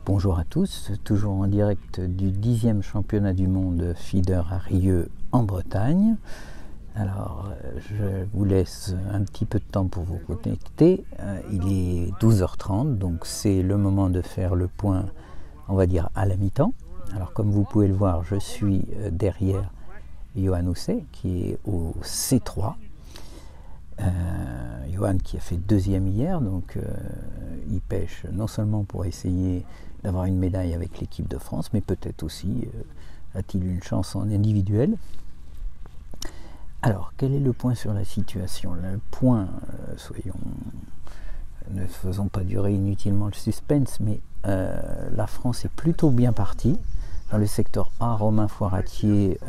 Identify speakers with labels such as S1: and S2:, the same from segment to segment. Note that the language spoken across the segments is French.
S1: Bonjour à tous, toujours en direct du 10e championnat du monde feeder à Rieux en Bretagne. Alors je vous laisse un petit peu de temps pour vous connecter. Il est 12h30, donc c'est le moment de faire le point, on va dire, à la mi-temps. Alors comme vous pouvez le voir, je suis derrière Johan Housset qui est au C3. Johan qui a fait deuxième hier, donc il pêche non seulement pour essayer d'avoir une médaille avec l'équipe de France, mais peut-être aussi a-t-il une chance en individuel. Alors, quel est le point sur la situation? Le point, ne faisons pas durer inutilement le suspense, mais la France est plutôt bien partie. Dans le secteur A, Romain Foiratier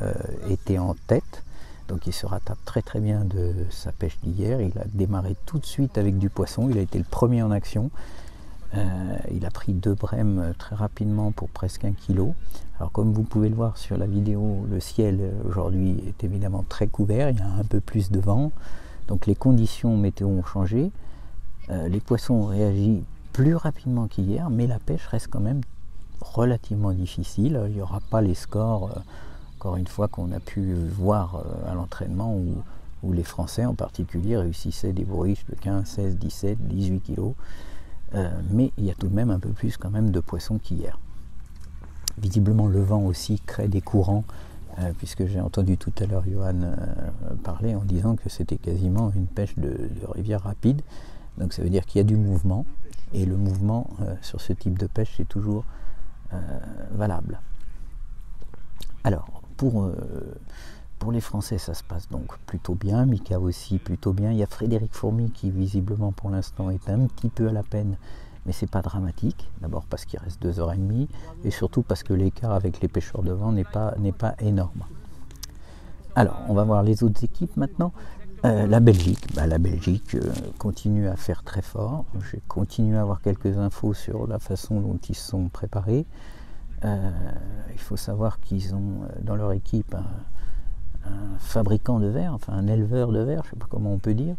S1: était en tête. Donc il se rattrape très très bien de sa pêche d'hier. Il a démarré tout de suite avec du poisson. Il a été le premier en action. Il a pris 2 brèmes très rapidement pour presque 1 kg. Alors comme vous pouvez le voir sur la vidéo, le ciel aujourd'hui est évidemment très couvert. Il y a un peu plus de vent. Donc les conditions météo ont changé. Les poissons ont réagi plus rapidement qu'hier, mais la pêche reste quand même relativement difficile. Il n'y aura pas les scores... Encore une fois qu'on a pu voir à l'entraînement où les Français en particulier réussissaient des bourriches de 15, 16, 17, 18 kg. Mais il y a tout de même un peu plus quand même de poissons qu'hier. Visiblement le vent aussi crée des courants, puisque j'ai entendu tout à l'heure Johan parler en disant que c'était quasiment une pêche de rivière rapide. Donc ça veut dire qu'il y a du mouvement, et le mouvement sur ce type de pêche est toujours valable. Alors, pour les Français, ça se passe donc plutôt bien. Mika aussi plutôt bien. Il y a Frédéric Fourmy qui visiblement pour l'instant est un petit peu à la peine, mais c'est pas dramatique. D'abord parce qu'il reste 2h30 et surtout parce que l'écart avec les pêcheurs de vent n'est pas énorme. Alors, on va voir les autres équipes maintenant. La Belgique, continue à faire très fort. J'ai continué à avoir quelques infos sur la façon dont ils se sont préparés. Il faut savoir qu'ils ont dans leur équipe un fabricant de verre, enfin un éleveur de verre, je ne sais pas comment on peut dire.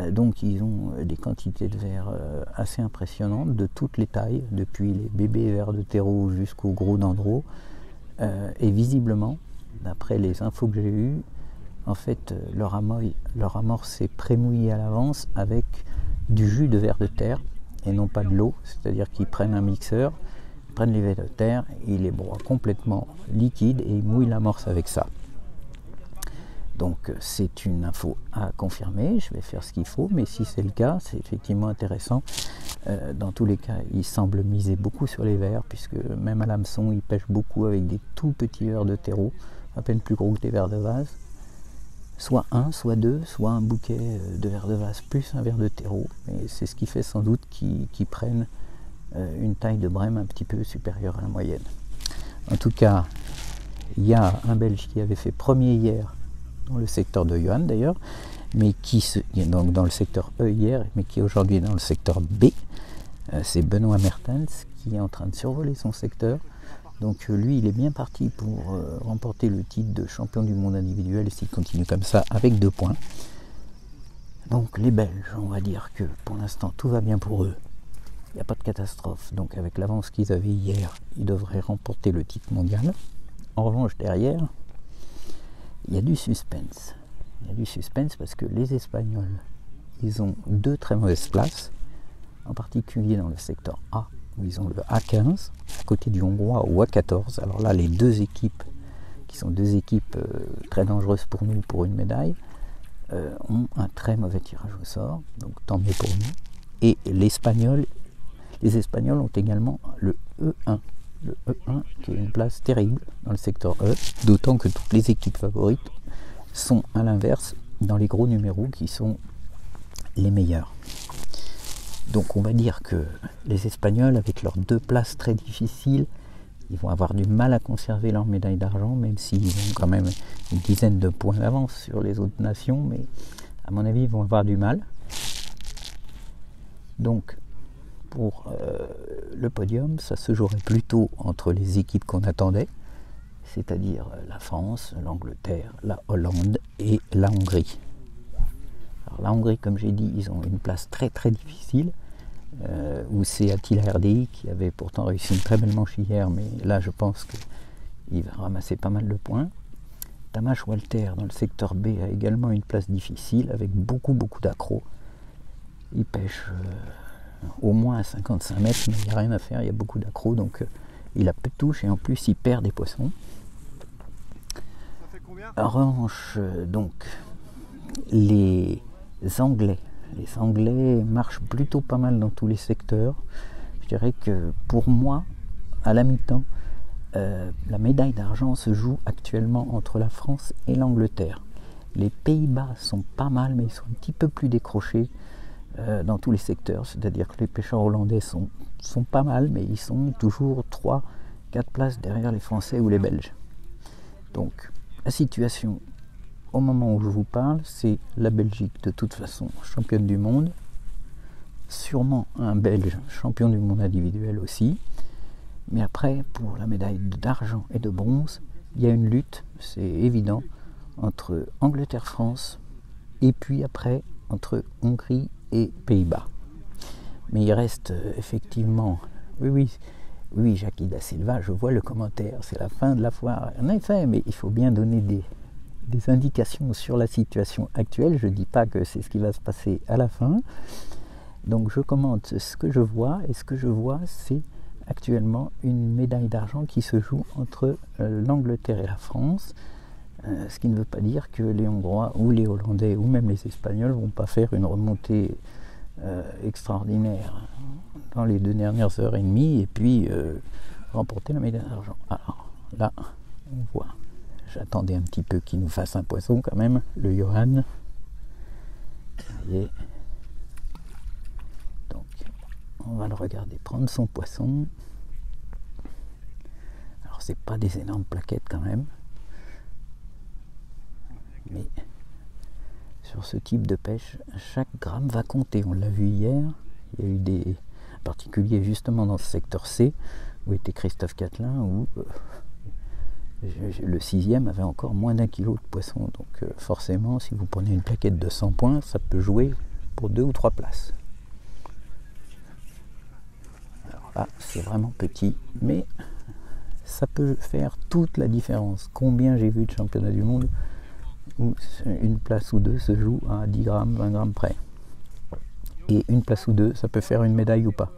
S1: Donc ils ont des quantités de verre assez impressionnantes, de toutes les tailles, depuis les bébés vers de terreau jusqu'aux gros dendros. Et visiblement, d'après les infos que j'ai eues, en fait leur amorce est pré-mouillée à l'avance avec du jus de vers de terre et non pas de l'eau, c'est-à-dire qu'ils prennent un mixeur, prennent les vers de terre, ils les broient complètement liquides et ils mouillent l'amorce avec ça. Donc c'est une info à confirmer, je vais faire ce qu'il faut, mais si c'est le cas, c'est effectivement intéressant. Dans tous les cas, ils semblent miser beaucoup sur les vers, puisque même à l'hameçon, ils pêchent beaucoup avec des tout petits vers de terreau, à peine plus gros que des vers de vase. Soit un, soit deux, soit un bouquet de vers de vase plus un vers de terreau. Et c'est ce qui fait sans doute qu'ils prennent une taille de brème un petit peu supérieure à la moyenne. En tout cas, il y a un Belge qui avait fait premier hier dans le secteur de Johan d'ailleurs, mais donc dans le secteur E hier, mais qui aujourd'hui est dans le secteur B. C'est Benoît Mertens qui est en train de survoler son secteur. Donc lui, il est bien parti pour remporter le titre de champion du monde individuel s'il continue comme ça avec 2 points. Donc les Belges, on va dire que pour l'instant tout va bien pour eux. Il n'y a pas de catastrophe, donc avec l'avance qu'ils avaient hier, ils devraient remporter le titre mondial. En revanche, derrière, il y a du suspense. Il y a du suspense parce que les Espagnols, ils ont 2 très mauvaises places, en particulier dans le secteur A, où ils ont le A15, à côté du Hongrois au A14. Alors là, les 2 équipes, qui sont 2 équipes très dangereuses pour nous, pour une médaille, ont un très mauvais tirage au sort, donc tant mieux pour nous. Et les Espagnols ont également le E1. Le E1 qui est une place terrible dans le secteur E, d'autant que toutes les équipes favorites sont à l'inverse dans les gros numéros qui sont les meilleurs. Donc on va dire que les Espagnols, avec leurs 2 places très difficiles, ils vont avoir du mal à conserver leur médaille d'argent, même s'ils ont quand même une dizaine de points d'avance sur les autres nations, mais à mon avis ils vont avoir du mal. Donc pour le podium, ça se jouerait plutôt entre les équipes qu'on attendait, c'est-à-dire la France, l'Angleterre, la Hollande et la Hongrie. Alors la Hongrie, comme j'ai dit, ils ont une place très très difficile, où c'est Attila RDI qui avait pourtant réussi une très belle manche hier, mais là je pense qu'il va ramasser pas mal de points. Tamash Walter dans le secteur B a également une place difficile avec beaucoup d'accros. Il pêche au moins à 55 mètres, mais il n'y a rien à faire, il y a beaucoup d'accros, donc il a peu de touches et en plus il perd des poissons. En revanche, donc, les Anglais marchent plutôt pas mal dans tous les secteurs. Je dirais que pour moi, à la mi-temps, la médaille d'argent se joue actuellement entre la France et l'Angleterre. Les Pays-Bas sont pas mal, mais ils sont un petit peu plus décrochés dans tous les secteurs. C'est-à-dire que les pêcheurs hollandais sont pas mal, mais ils sont toujours 3-4 places derrière les Français ou les Belges. Donc, la situation, au moment où je vous parle, c'est la Belgique, de toute façon, championne du monde. Sûrement un Belge, champion du monde individuel aussi. Mais après, pour la médaille d'argent et de bronze, il y a une lutte, c'est évident, entre Angleterre-France et puis après entre Hongrie et Pays-Bas. Mais il reste effectivement... Oui, Jackie da Silva, je vois le commentaire, c'est la fin de la foire. En effet, mais il faut bien donner des indications sur la situation actuelle. Je ne dis pas que c'est ce qui va se passer à la fin. Donc je commente ce que je vois, et ce que je vois, c'est actuellement une médaille d'argent qui se joue entre l'Angleterre et la France, ce qui ne veut pas dire que les Hongrois ou les Hollandais ou même les Espagnols ne vont pas faire une remontée extraordinaire dans les 2 dernières heures et demie et puis remporter la médaille d'argent. Alors là, on voit, j'attendais un petit peu qu'il nous fasse un poisson quand même, le Johan. Vous voyez. Donc, on va le regarder prendre son poisson. Alors, c'est pas des énormes plaquettes quand même, mais sur ce type de pêche, chaque gramme va compter. On l'a vu hier, il y a eu des particuliers justement dans ce secteur C, où était Christophe Catelin, où le 6e avait encore moins d'1 kilo de poisson. Donc forcément, si vous prenez une plaquette de 100 points, ça peut jouer pour 2 ou 3 places. Alors là, c'est vraiment petit, mais ça peut faire toute la différence. Combien j'ai vu de championnats du monde où une place ou 2 se joue à 10 grammes, 20 grammes près. Et une place ou 2, ça peut faire une médaille ou pas.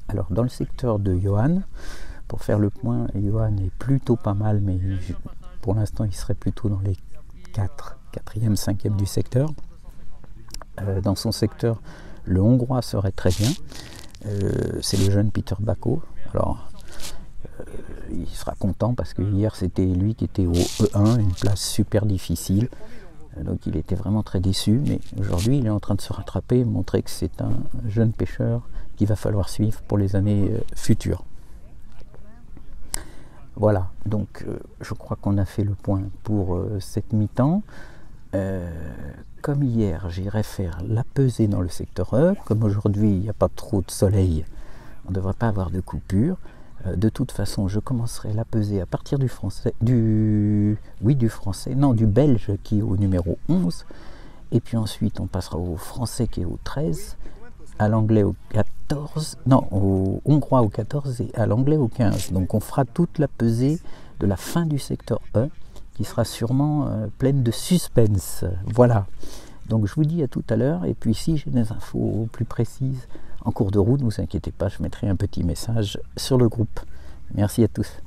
S1: Alors, dans le secteur de Johan, pour faire le point, Johan est plutôt pas mal, mais pour l'instant, il serait plutôt dans les 4e, 5e du secteur. Dans son secteur, le Hongrois serait très bien. C'est le jeune Peter Bako. Alors, il sera content parce que hier c'était lui qui était au E1, une place super difficile, donc il était vraiment très déçu, mais aujourd'hui il est en train de se rattraper et montrer que c'est un jeune pêcheur qu'il va falloir suivre pour les années futures. Voilà, donc je crois qu'on a fait le point pour cette mi-temps. Comme hier, j'irai faire la pesée dans le secteur E. Comme aujourd'hui il n'y a pas trop de soleil, on ne devrait pas avoir de coupure. De toute façon, je commencerai la pesée à partir du belge qui est au numéro 11. Et puis ensuite, on passera au français qui est au 13, à l'anglais au 14, au hongrois au 14 et à l'anglais au 15. Donc on fera toute la pesée de la fin du secteur E, qui sera sûrement pleine de suspense. Voilà. Donc je vous dis à tout à l'heure. Et puis si j'ai des infos plus précises en cours de route, ne vous inquiétez pas, je mettrai un petit message sur le groupe. Merci à tous.